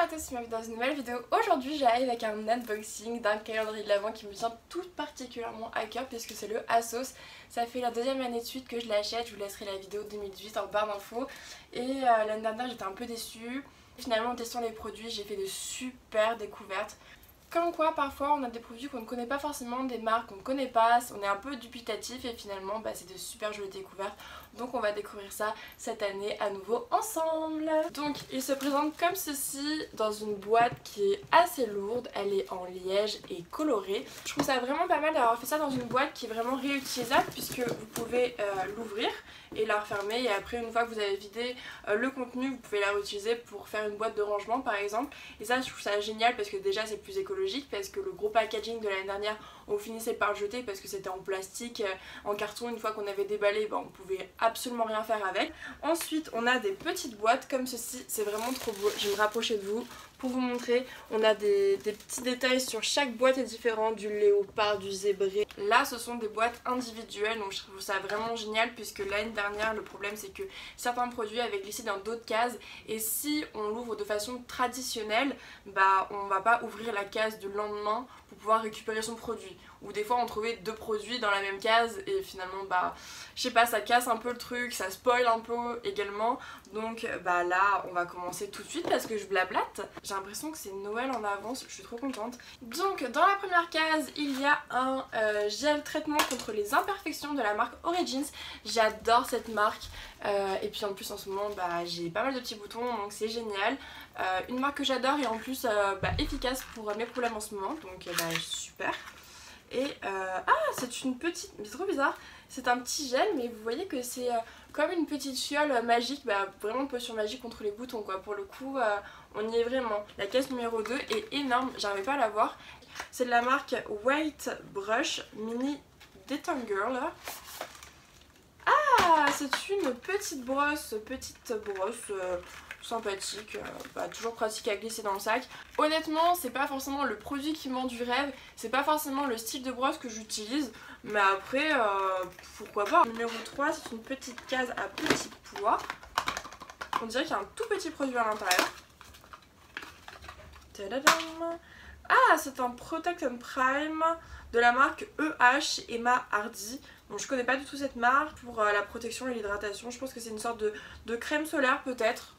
à tous, bienvenue dans une nouvelle vidéo. Aujourd'hui j'arrive avec un unboxing d'un calendrier de l'Avent qui me tient tout particulièrement à cœur puisque c'est le ASOS. Ça fait la deuxième année de suite que je l'achète, je vous laisserai la vidéo 2018 en barre d'infos. Et l'année dernière j'étais un peu déçue. Finalement en testant les produits j'ai fait de super découvertes. Comme quoi parfois on a des produits qu'on ne connaît pas forcément, des marques qu'on ne connaît pas, on est un peu dubitatif et finalement c'est de super jolies découvertes. Donc on va découvrir ça cette année à nouveau ensemble. Donc il se présente comme ceci dans une boîte qui est assez lourde, elle est en liège et colorée. Je trouve ça vraiment pas mal d'avoir fait ça dans une boîte qui est vraiment réutilisable puisque vous pouvez l'ouvrir et la refermer et après une fois que vous avez vidé le contenu vous pouvez la réutiliser pour faire une boîte de rangement par exemple. Et ça je trouve ça génial parce que déjà c'est plus écologique parce que le gros packaging de l'année dernière on finissait par le jeter parce que c'était en plastique, en carton. Une fois qu'on avait déballé on pouvait absolument rien faire avec. Ensuite on a des petites boîtes comme ceci, c'est vraiment trop beau, je vais me rapprocher de vous pour vous montrer. On a des petits détails sur chaque boîte est différent, du léopard, du zébré. Là ce sont des boîtes individuelles donc je trouve ça vraiment génial puisque l'année dernière le problème c'est que certains produits avaient glissé dans d'autres cases et si on l'ouvre de façon traditionnelle on va pas ouvrir la case du lendemain pour pouvoir récupérer son produit. Ou des fois on trouvait deux produits dans la même case et finalement je sais pas, ça casse un peu le truc, ça spoil un peu également. Donc là on va commencer tout de suite parce que je blablate. J'ai l'impression que c'est Noël en avance, je suis trop contente. Donc dans la première case il y a un gel traitement contre les imperfections de la marque Origins. J'adore cette marque et puis en plus en ce moment j'ai pas mal de petits boutons donc c'est génial. Une marque que j'adore et en plus efficace pour mes problèmes en ce moment donc super. Et c'est une petite, mais c'est trop bizarre, c'est un petit gel mais vous voyez que c'est comme une petite fiole magique, vraiment une potion magique contre les boutons quoi. Pour le coup on y est vraiment. La caisse numéro 2 est énorme, j'arrivais pas à la voir. C'est de la marque White Brush Mini Detangler. C'est une petite brosse sympathique, toujours pratique à glisser dans le sac. Honnêtement c'est pas forcément le produit qui vend du rêve, c'est pas forcément le style de brosse que j'utilise, mais après pourquoi pas. Numéro 3 c'est une petite case à petit pois, on dirait qu'il y a un tout petit produit à l'intérieur. Tadadam. C'est un Protect and Prime de la marque EH Emma Hardy. Bon, je connais pas du tout cette marque pour la protection et l'hydratation, je pense que c'est une sorte de crème solaire peut-être.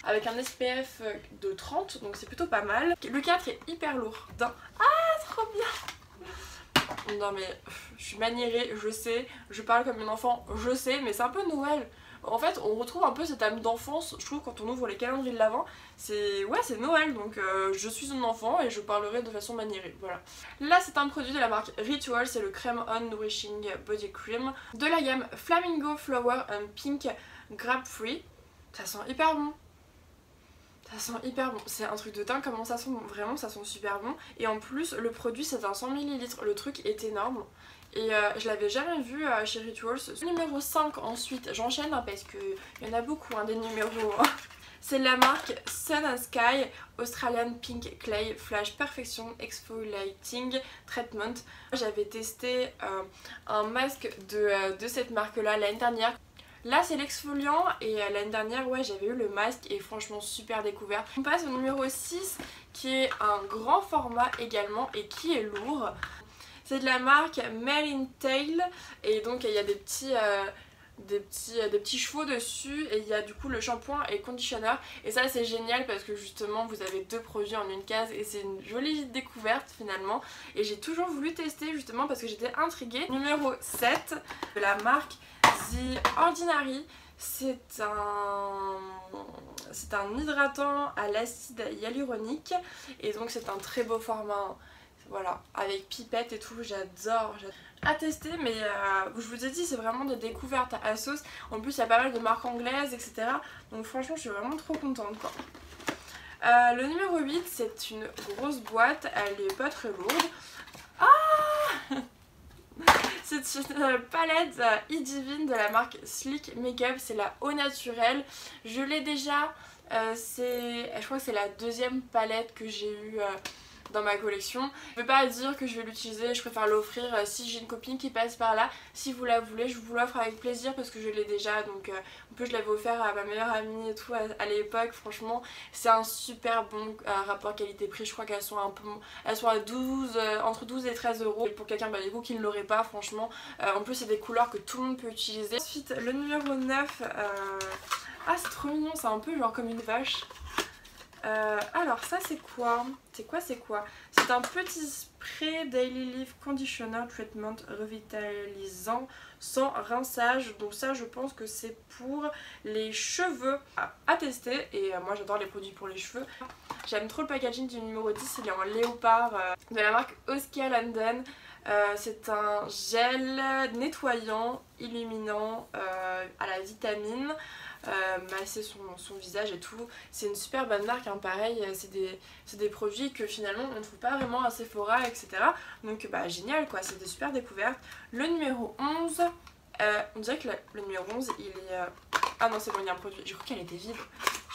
Avec un SPF de 30, donc c'est plutôt pas mal. Le 4 est hyper lourd. Trop bien. Non mais je suis maniérée, je sais, je parle comme un enfant, je sais, mais c'est un peu Noël. En fait on retrouve un peu cette âme d'enfance, je trouve, quand on ouvre les calendriers de l'Avent. C'est Noël, donc je suis un enfant et je parlerai de façon maniérée, voilà. Là c'est un produit de la marque Ritual, c'est le Crème On Nourishing Body Cream de la gamme Flamingo Flower and Pink Grape Free. Ça sent hyper bon. Ça sent hyper bon, c'est un truc de dingue comment ça sent, vraiment ça sent super bon. Et en plus le produit c'est un 100 ml, le truc est énorme. Et je l'avais jamais vu chez Rituals. Numéro 5 ensuite, j'enchaîne parce qu'il y en a beaucoup des numéros. C'est la marque Sun and Sky Australian Pink Clay Flash Perfection Exfoliating Treatment. J'avais testé un masque de cette marque là l'année dernière. Là c'est l'exfoliant et l'année dernière j'avais eu le masque et franchement super découverte. On passe au numéro 6 qui est un grand format également et qui est lourd. C'est de la marque Male in Tail et donc il y a des petits chevaux dessus et il y a du coup le shampoing et conditioner et ça c'est génial parce que justement vous avez deux produits en une case et c'est une jolie découverte finalement et j'ai toujours voulu tester justement parce que j'étais intriguée. Numéro 7 de la marque The Ordinary, c'est un hydratant à l'acide hyaluronique et donc c'est un très beau format. Voilà, avec pipette et tout, j'adore. À tester, mais je vous ai dit, c'est vraiment des découvertes à ASOS. En plus, il y a pas mal de marques anglaises, etc. Donc franchement, je suis vraiment trop contente, quoi. Le numéro 8, c'est une grosse boîte, elle est pas très lourde. C'est une palette e-divine de la marque Sleek Makeup, c'est la Au Naturel. Je l'ai déjà, je crois que c'est la deuxième palette que j'ai eue dans ma collection. Je veux pas dire que je vais l'utiliser, je préfère l'offrir si j'ai une copine qui passe par là. Si vous la voulez, je vous l'offre avec plaisir parce que je l'ai déjà, donc en plus je l'avais offert à ma meilleure amie et tout à l'époque. Franchement c'est un super bon rapport qualité-prix. Je crois qu'elles sont elles sont à 12, entre 12 et 13 euros. Et pour quelqu'un du coup qui ne l'aurait pas, franchement en plus c'est des couleurs que tout le monde peut utiliser. Ensuite le numéro 9, ah c'est trop mignon, c'est un peu genre comme une vache. Alors ça c'est quoi? C'est un petit spray Daily Leaf Conditioner Treatment revitalisant sans rinçage. Donc ça je pense que c'est pour les cheveux à tester. Et moi j'adore les produits pour les cheveux. J'aime trop le packaging du numéro 10, il est en léopard de la marque Oskia London. C'est un gel nettoyant, illuminant à la vitamine. Masser son visage et tout. C'est une super bonne marque, hein. Pareil, c'est des produits que finalement on ne trouve pas vraiment à Sephora, etc. Donc bah génial quoi, c'est des super découvertes. Le numéro 11, on dirait que le numéro 11 il est... Ah non c'est bon, il y a un produit, je crois qu'elle était vide.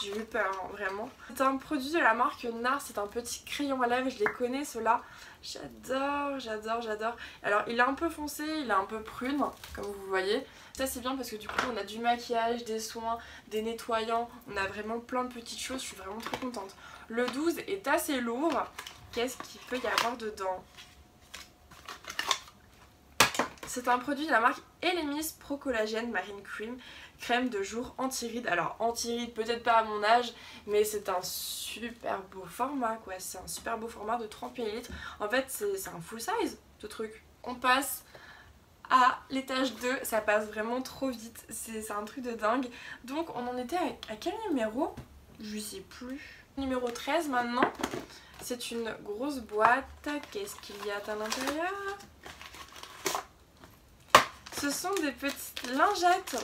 J'ai eu peur, hein, vraiment. C'est un produit de la marque NARS, c'est un petit crayon à lèvres, je les connais ceux-là. J'adore. Alors il est un peu foncé, il est un peu prune, comme vous voyez. Ça c'est bien parce que du coup on a du maquillage, des soins, des nettoyants, on a vraiment plein de petites choses, je suis vraiment trop contente. Le 12 est assez lourd, qu'est-ce qu'il peut y avoir dedans? C'est un produit de la marque Elemis Pro Collagène Marine Cream, crème de jour anti-rides. Alors anti-rides peut-être pas à mon âge, mais c'est un super beau format quoi, c'est un super beau format de 30 ml. En fait c'est un full size ce truc. On passe à l'étage 2, ça passe vraiment trop vite, c'est un truc de dingue. Donc on en était à quel numéro? Je sais plus. Numéro 13 maintenant. C'est une grosse boîte. Qu'est-ce qu'il y a à l'intérieur? Ce sont des petites lingettes.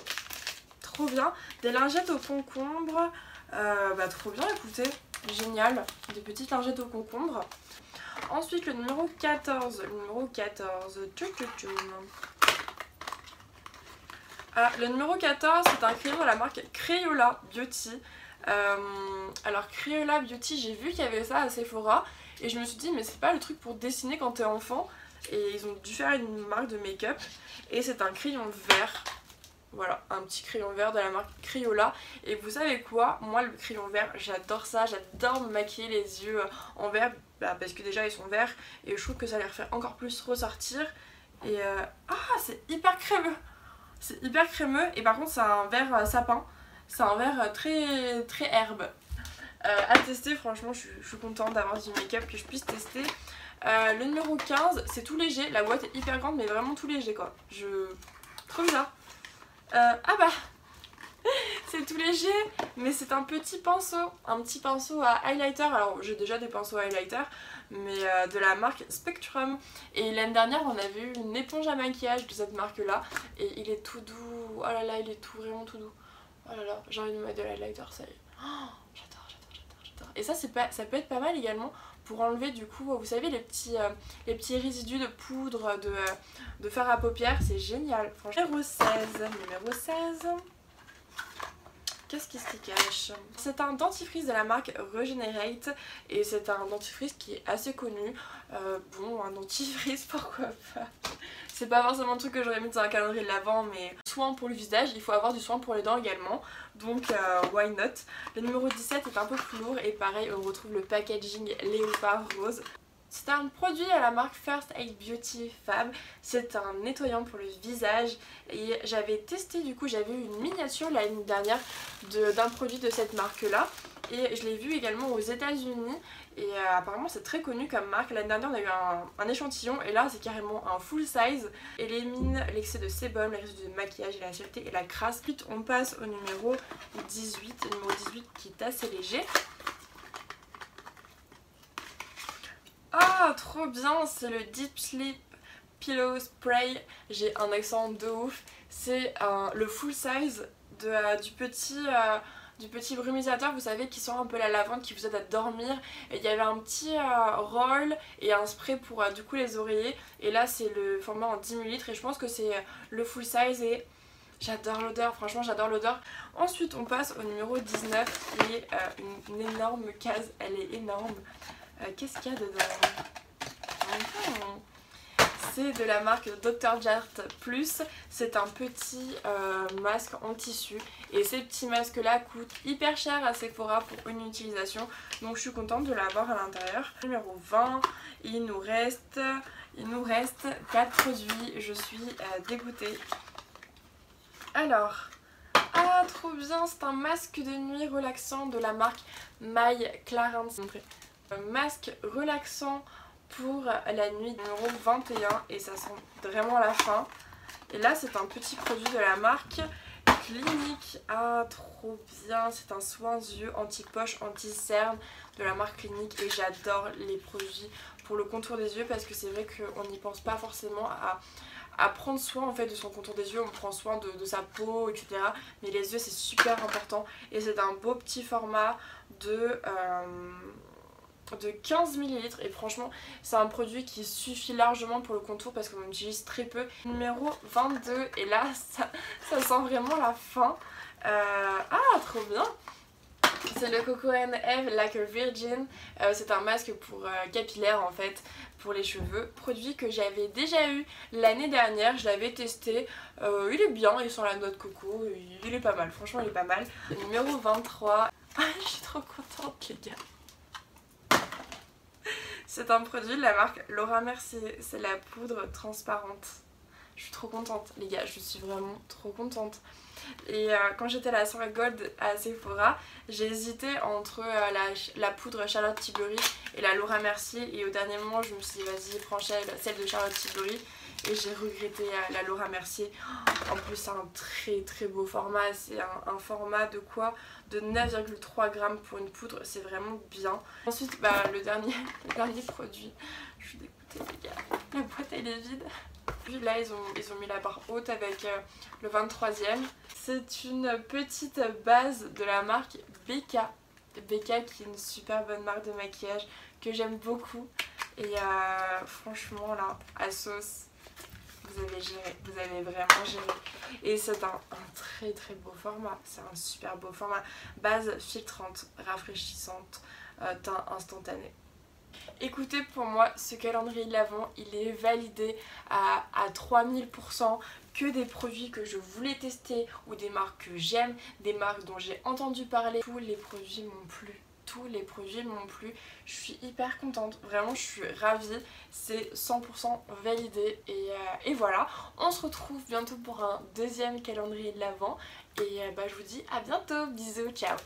Trop bien. Des lingettes au concombre. Bah trop bien, écoutez. Génial. Des petites lingettes au concombre. Ensuite le numéro 14. Le numéro 14. Le numéro 14 c'est un crayon de la marque Crayola Beauty. Alors Crayola Beauty, j'ai vu qu'il y avait ça à Sephora et je me suis dit mais c'est pas le truc pour dessiner quand t'es enfant, et ils ont dû faire une marque de make-up et c'est un crayon vert. Voilà, un petit crayon vert de la marque Crayola. Et vous savez quoi, moi le crayon vert j'adore ça, j'adore me maquiller les yeux en vert parce que déjà ils sont verts et je trouve que ça les fait encore plus ressortir. Et ah c'est hyper crémeux. C'est hyper crémeux et par contre c'est un vert sapin. C'est un vert très herbe. À tester, franchement je suis contente d'avoir du make-up que je puisse tester. Le numéro 15 c'est tout léger, la boîte est hyper grande mais vraiment tout léger quoi. Trop bizarre. Ah bah c'est tout léger mais c'est un petit pinceau à highlighter. Alors j'ai déjà des pinceaux à highlighter mais de la marque Spectrum, et l'année dernière on avait eu une éponge à maquillage de cette marque là et il est tout doux. Oh là là, il est vraiment tout doux. Oh là là, j'ai envie de mettre de l'highlighter, ça y est. Oh, j'adore. Et ça peut être pas mal également pour enlever du coup, vous savez, les petits résidus de poudre, de fard à paupières, c'est génial. Franchement. Numéro 16. Qu'est-ce qui se cache? C'est un dentifrice de la marque Regenerate et c'est un dentifrice qui est assez connu. Bon, un dentifrice, pourquoi pas? C'est pas forcément un truc que j'aurais mis dans un calendrier de l'Avent, mais soin pour le visage, il faut avoir du soin pour les dents également, donc why not. Le numéro 17 est un peu plus lourd et pareil on retrouve le packaging léopard rose. C'est un produit à la marque First Aid Beauty Fab, c'est un nettoyant pour le visage et j'avais testé, du coup j'avais eu une miniature l'année dernière d'un produit de cette marque là et je l'ai vu également aux États-Unis et apparemment c'est très connu comme marque. L'année dernière on a eu un échantillon et là c'est carrément un full size, élimine l'excès de sébum, les résidus de maquillage et la saleté et la crasse. Ensuite on passe au numéro 18, le numéro 18 qui est assez léger. Ah trop bien, c'est le Deep Sleep Pillow Spray, j'ai un accent de ouf, c'est le full size du petit brumisateur, vous savez, qui sent un peu la lavande, qui vous aide à dormir. Et il y avait un petit roll et un spray pour du coup les oreillers, et là c'est le format en 10 ml et je pense que c'est le full size et j'adore l'odeur, franchement j'adore l'odeur. Ensuite on passe au numéro 19 qui est une énorme case, elle est énorme. Qu'est-ce qu'il y a dedans? C'est de la marque Dr. Jart Plus. C'est un petit masque en tissu. Et ces petits masques là coûtent hyper cher à Sephora pour une utilisation. Donc je suis contente de l'avoir à l'intérieur. Numéro 20, il nous reste 4 produits. Je suis dégoûtée. Alors, ah trop bien, c'est un masque de nuit relaxant de la marque My Clarins. Masque relaxant pour la nuit numéro 21 et ça sent vraiment la fin. Et là c'est un petit produit de la marque Clinique. Ah trop bien, c'est un soin yeux anti-poche, anti-cerne de la marque Clinique et j'adore les produits pour le contour des yeux parce que c'est vrai qu'on n'y pense pas forcément à prendre soin en fait de son contour des yeux, on prend soin de sa peau etc. Mais les yeux c'est super important et c'est un beau petit format de 15 ml et franchement c'est un produit qui suffit largement pour le contour parce qu'on utilise très peu. Numéro 22 et là ça sent vraiment la fin. Ah trop bien. C'est le Coco & Eve Like a Virgin. C'est un masque pour capillaire en fait pour les cheveux. Produit que j'avais déjà eu l'année dernière, je l'avais testé. Il est bien, il sent la noix de coco, il est pas mal, franchement il est pas mal. Numéro 23. Ah, je suis trop contente les gars. C'est un produit de la marque Laura Mercier, c'est la poudre transparente. Je suis trop contente les gars, je suis vraiment trop contente. Et quand j'étais à la soirée Gold à Sephora, j'ai hésité entre la poudre Charlotte Tilbury et la Laura Mercier. Et au dernier moment je me suis dit vas-y prends celle de Charlotte Tilbury. Et j'ai regretté la Laura Mercier. En plus c'est un très beau format, c'est un format de quoi? De 9,3 grammes pour une poudre, c'est vraiment bien. Ensuite le dernier produit, je suis dégoûtée les gars, la boîte elle est vide. Puis là ils ont mis la barre haute avec le 23e. C'est une petite base de la marque BK. BK qui est une super bonne marque de maquillage que j'aime beaucoup. Et franchement là, à sauce, vous avez géré, vous avez vraiment géré. Et c'est un très beau format, c'est un super beau format. Base filtrante, rafraîchissante, teint instantané. Écoutez, pour moi ce calendrier de l'Avent il est validé à 3000%. Que des produits que je voulais tester ou des marques que j'aime, des marques dont j'ai entendu parler. Tous les produits m'ont plu. Tous les produits m'ont plu, je suis hyper contente, vraiment je suis ravie, c'est 100% validé et voilà, on se retrouve bientôt pour un deuxième calendrier de l'Avent et je vous dis à bientôt, bisous, ciao.